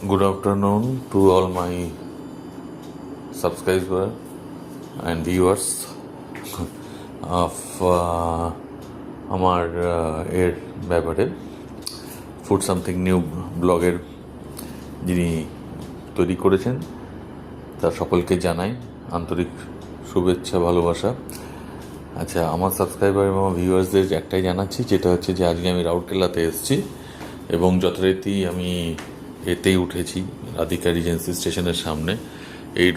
Good afternoon to all my subscribers and viewers of আমার এর ব্যাপারে ফুড সামথিং নিউ ব্লগের যিনি তৈরি করেছেন তার সকলকে জানাই আন্তরিক শুভেচ্ছা ভালোবাসা। আচ্ছা, আমার সাবস্ক্রাইবার এবং ভিউয়ার্সদের একটাই জানাচ্ছি, যেটা হচ্ছে যে আজকে আমি রাউরকেল্লাতে এসেছি এবং যথারীতি আমি এতেই উঠেছি রাধিকা রিজেন্সি স্টেশনের সামনে। এই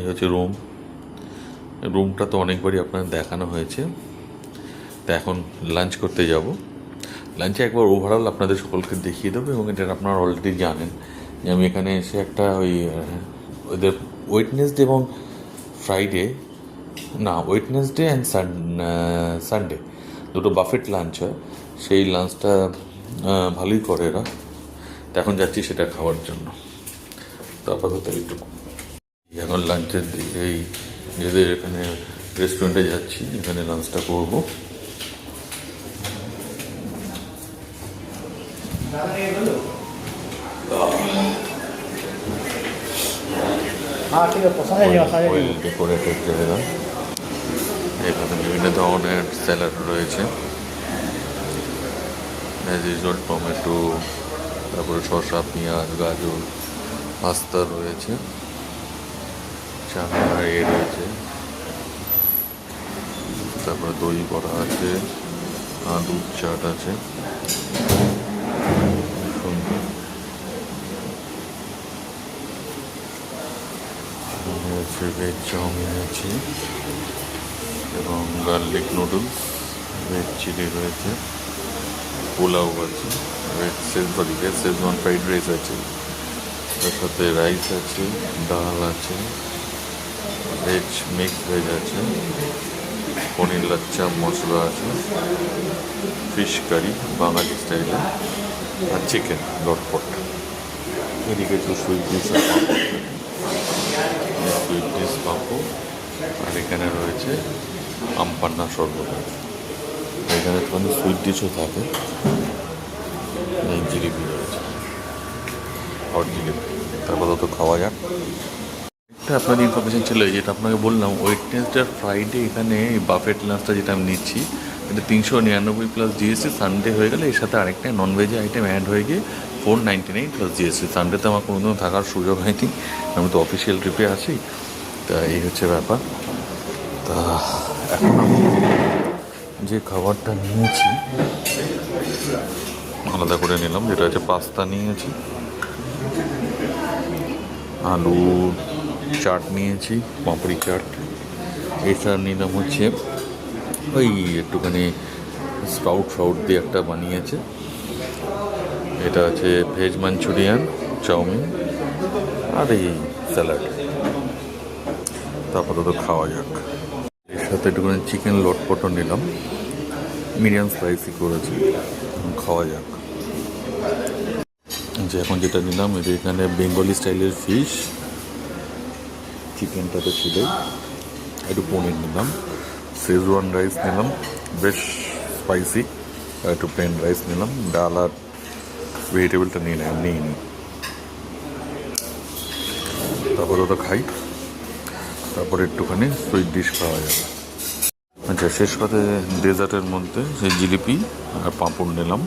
হচ্ছে রুমটা তো অনেকবারই আপনার দেখানো হয়েছে। তা এখন লাঞ্চ করতে যাব। লাঞ্চে একবার ওভারঅল আপনাদের সকলকে দেখিয়ে দেবো এবং এটা আপনারা অলরেডি জানেন যে আমি এখানে এসে একটা ওদের ওয়েডনেসডে এবং ওয়েডনেসডে অ্যান্ড সানডে দুটো বাফেট লাঞ্চ হয়। সেই লাঞ্চটা ভালোই করে এরা। তো এখন যাচ্ছি সেটা খাওয়ার জন্য। তো আপাতত এইটুকু। এখন লাঞ্চের দিকে এই নিজেদের এখানে রেস্টুরেন্টে যাচ্ছি, এখানে লাঞ্চটা করবো। ডেকোরেটেড জায়গা, এখানে বিভিন্ন ধরনের স্যালাড রয়েছে, টমেটো, তারপরে শসা, পেঁয়াজ, গাজর, পাস্তা রয়েছে, চানা রয়েছে, তারপরে দই বড়া আছে, দুধ চাট আছে, ভেজ চাউমিন আছে এবং গার্লিক নুডলস, ভেজ চিলি রয়েছে, পোলাও আছে, ভেজ শেজওয়ান ফ্রাইড রাইস আছে, তার সাথে রাইস আছে, ডাল আছে, ভেজ মিক্স ভেজ আছে, পনির লাচ্চা মশলা আছে, ফিশ কারি বাঙালি স্টাইলে, আর চিকেন লটপট। এদিকে একটু সুইট ডিশ পাঁপড়, আর এখানে রয়েছে আমপান্না শরবত। এখানে একটুখানি সুইট ডিশও থাকে, জিলিপি রয়েছে, হট জিলিপি। তারপর তো খাওয়া যাক। একটা আপনাদের ইনফরমেশন ছিল, যেটা আপনাকে বললাম, ওয়েডনেসডে আর ফ্রাইডে এখানে বাফেট লাঞ্চটা যেটা আমি নিচ্ছি এটা 399 প্লাস জিএসটি। সানডে হয়ে গেলে এর সাথে আরেকটা ননভেজ আইটেম অ্যাড হয়ে গিয়ে 499 প্লাস জিএসটি। সানডেতে আমার কোনোদিনও থাকার সুযোগ হয়নি, আমি তো অফিসিয়াল ট্রিপে আছি। তা এই হচ্ছে ব্যাপার। তা এখন আমি যে খাবারটা নিয়েছি আলাদা করে নিলাম, যেটা হচ্ছে পাস্তা নিয়েছি, আলু চাট নিয়েছি, পাঁপড়ি চাট। এছাড়া নিলাম হচ্ছে ওই একটুখানি স্প্রাউট দিয়ে একটা বানিয়েছে, এটা আছে ভেজ মাঞ্চুরিয়ান, চাউমিন আর এই স্যালাড। তারপরে তো খাওয়া যাক। এর সাথে একটুখানি চিকেন লটপটও নিলাম, মিডিয়াম স্পাইসি করেছি, খাওয়া যাক। যে এখন যেটা নিলাম এটা এখানে বেঙ্গলি স্টাইলের ফিশ, চিকেনটা তো ছিলই, একটু পনির নিলাম, শেজওয়ান রাইস নিলাম বেশ স্পাইসি, আর একটু প্লেন রাইস নিলাম, ডাল আর ভেজিটেবলটা নিইনি। তারপরে ওটা খাই, তারপরে একটুখানি সুইট ডিশ খাওয়া যাবে। আচ্ছা, শেষ কথা ডেজার্টের মধ্যে সেই জিলিপি আর পাঁপড় নিলাম,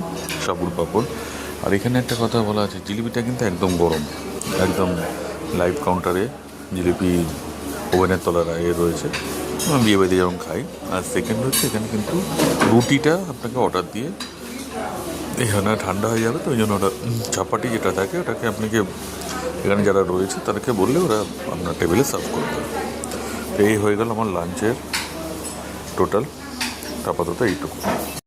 সাবুর পাঁপড়। আর এখানে একটা কথা বলা আছে, জিলিপিটা কিন্তু একদম গরম, একদম লাইভ কাউন্টারে জিলিপি ওভেনের তলার রয়েছে, বিয়ে বাড়িতে যেমন খাই। আর সেকেন্ড হচ্ছে এখানে কিন্তু রুটিটা আপনাকে অর্ডার দিয়ে এখানে ঠান্ডা হয়ে যাবে, তো ওই জন্য ওটা চাপাটি যেটা থাকে ওটাকে আপনাকে এখানে যারা রয়েছে তাদেরকে বললে ওরা আপনার টেবিলে সার্ভ করে দেবে। তো এই হয়ে গেল আমার লাঞ্চের টোটাল। আপাতত এইটুকু।